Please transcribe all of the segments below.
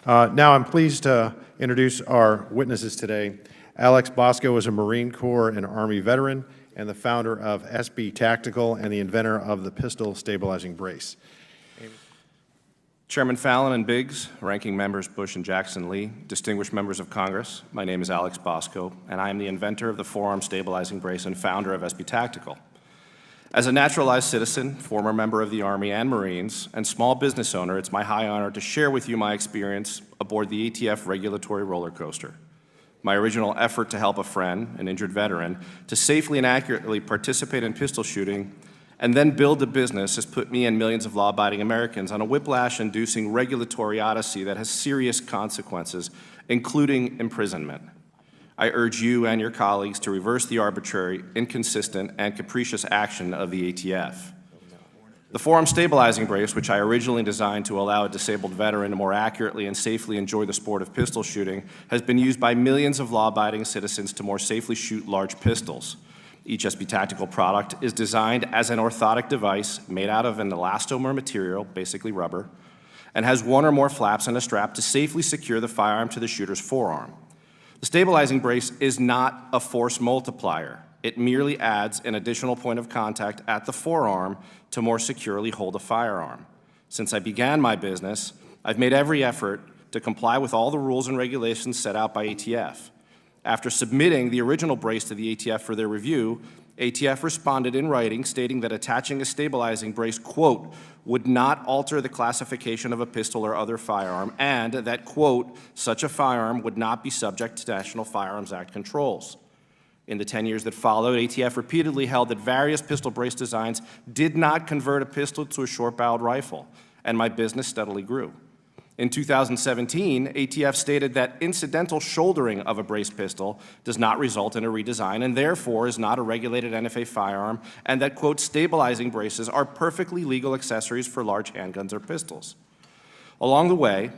Now I'm pleased to introduce our witnesses today. Alex Bosco is a Marine Corps and Army veteran and the founder of SB Tactical and the inventor of the pistol stabilizing brace. Chairman Fallon and Biggs, ranking members Bush and Jackson Lee, distinguished members of Congress, my name is Alex Bosco, and I am the inventor of the forearm stabilizing brace and founder of SB Tactical. As a naturalized citizen, former member of the Army and Marines, and small business owner, it's my high honor to share with you my experience aboard the ATF regulatory roller coaster. My original effort to help a friend, an injured veteran, to safely and accurately participate in pistol shooting and then build a business has put me and millions of law-abiding Americans on a whiplash-inducing regulatory odyssey that has serious consequences, including imprisonment. I urge you and your colleagues to reverse the arbitrary, inconsistent, and capricious action of the ATF. The forearm stabilizing brace, which I originally designed to allow a disabled veteran to more accurately and safely enjoy the sport of pistol shooting, has been used by millions of law-abiding citizens to more safely shoot large pistols. Each SB Tactical product is designed as an orthotic device made out of an elastomer material, basically rubber, and has one or more flaps and a strap to safely secure the firearm to the shooter's forearm. The stabilizing brace is not a force multiplier. It merely adds an additional point of contact at the forearm to more securely hold a firearm. Since I began my business, I've made every effort to comply with all the rules and regulations set out by ATF. After submitting the original brace to the ATF for their review, ATF responded in writing stating that attaching a stabilizing brace, quote, would not alter the classification of a pistol or other firearm, and that, quote, such a firearm would not be subject to National Firearms Act controls. In the 10 years that followed, ATF repeatedly held that various pistol brace designs did not convert a pistol to a short-barreled rifle, and my business steadily grew. In 2017, ATF stated that incidental shouldering of a brace pistol does not result in a redesign and therefore is not a regulated NFA firearm, and that, quote, stabilizing braces are perfectly legal accessories for large handguns or pistols. Along the way,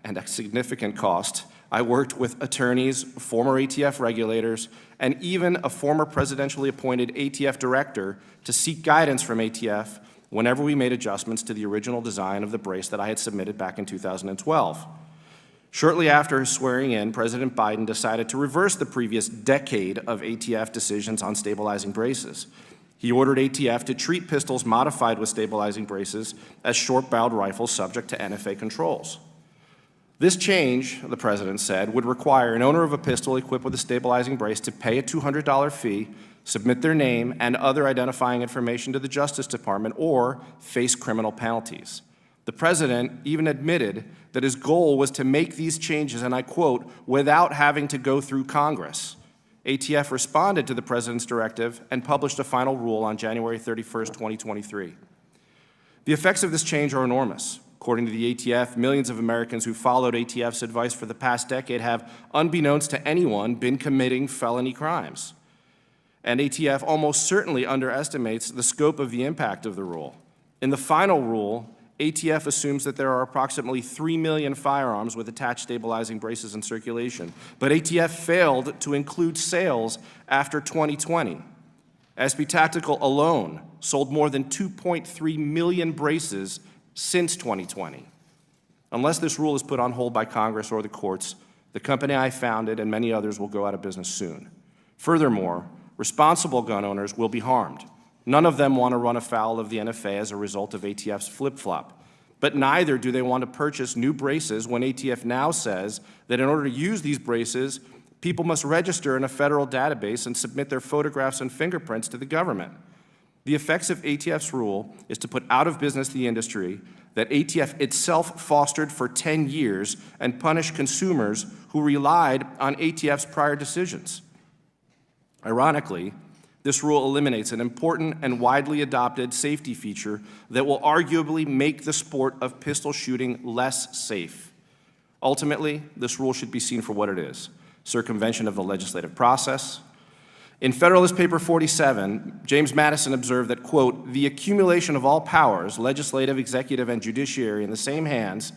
and at significant cost, I worked with attorneys, former ATF regulators, and even a former presidentially appointed ATF director to seek guidance from ATF whenever we made adjustments to the original design of the brace that I had submitted back in 2012. Shortly after swearing in, President Biden decided to reverse the previous decade of ATF decisions on stabilizing braces. He ordered ATF to treat pistols modified with stabilizing braces as short-barreled rifles subject to NFA controls. This change, the President said, would require an owner of a pistol equipped with a stabilizing brace to pay a $200 fee, submit their name and other identifying information to the Justice Department, or face criminal penalties. The President even admitted that his goal was to make these changes, and I quote, without having to go through Congress. ATF responded to the President's directive and published a final rule on January 31st, 2023. The effects of this change are enormous. According to the ATF, millions of Americans who followed ATF's advice for the past decade have, unbeknownst to anyone, been committing felony crimes. And ATF almost certainly underestimates the scope of the impact of the rule. In the final rule, ATF assumes that there are approximately 3 million firearms with attached stabilizing braces in circulation, but ATF failed to include sales after 2020. SB Tactical alone sold more than 2.3 million braces since 2020. Unless this rule is put on hold by Congress or the courts, the company I founded and many others will go out of business soon. Furthermore, responsible gun owners will be harmed. None of them want to run afoul of the NFA as a result of ATF's flip-flop, but neither do they want to purchase new braces when ATF now says that in order to use these braces, people must register in a federal database and submit their photographs and fingerprints to the government. The effects of ATF's rule is to put out of business the industry that ATF itself fostered for 10 years and punish consumers who relied on ATF's prior decisions. Ironically, this rule eliminates an important and widely adopted safety feature that will arguably make the sport of pistol shooting less safe. Ultimately, this rule should be seen for what it is: circumvention of the legislative process. In Federalist Paper 47, James Madison observed that, quote, the accumulation of all powers, legislative, executive, and judiciary in the same hands,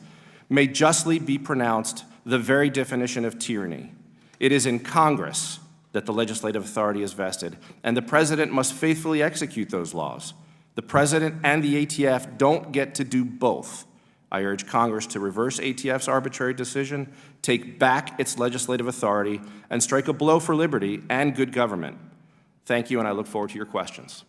may justly be pronounced the very definition of tyranny. It is in Congress that the legislative authority is vested, and the President must faithfully execute those laws. The President and the ATF don't get to do both. I urge Congress to reverse ATF's arbitrary decision, take back its legislative authority, and strike a blow for liberty and good government. Thank you, and I look forward to your questions.